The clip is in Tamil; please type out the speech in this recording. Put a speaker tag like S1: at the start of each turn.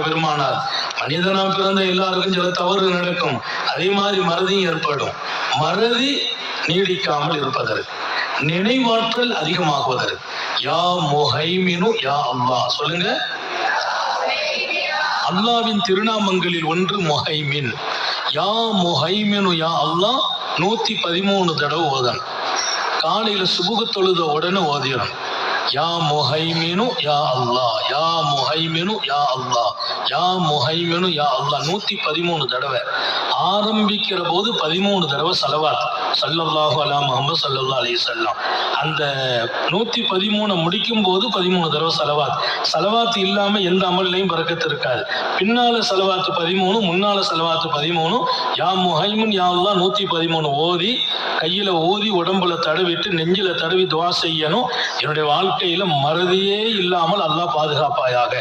S1: பெருமானார். மனிதனா பிறந்த எல்லாருக்கும் சில தவறு நடக்கும். அதே மாதிரி மறதியும் ஏற்படும். மறதி நீடிக்காமல் இருப்பதற்கு, நினைவாற்றல் அதிகமாகுவதற்கு. யா முஹைமினு யா அல்லாஹ் சொல்லுங்க. அல்லாவின் திருநாமங்களில் ஒன்று முஹைமின். யா முஹைமினு யா அல்லாஹ் 113 தடவை ஓதணும். காலையில சுபுகு தொழுத உடனே ஓதிடணும். யா முஹைமினு யா அல்லாஹ், யா முஹைமினு யா அல்லாஹ், யா முஹைமினு யா அல்லாஹ் 113 தடவை. ஆரம்பிக்கிற போது 13 தடவை ஸலவாத் ஸல்லல்லாஹு அலா முஹம்மது ஸல்லல்லாஹு அலைஹி வஸல்லம். அந்த 113 முடிக்கும் போது 13 தடவை ஸலவாத். ஸலவாத் இல்லாம எந்த அமல்லையும் பரக்கத்து இருக்காது. பின்னால ஸலவாத் 13, முன்னால ஸலவாத் 13. யா முஹைமின் யா அல்லாஹ் 113 ஓதி கையில ஓதி உடம்புல தடவிட்டு நெஞ்சில தடவி துஆ செய்யணும். என்னுடைய வாழ்க்கையில மறதியே இல்லாமல் அல்லாஹ் பாதுகாப்பாயாக.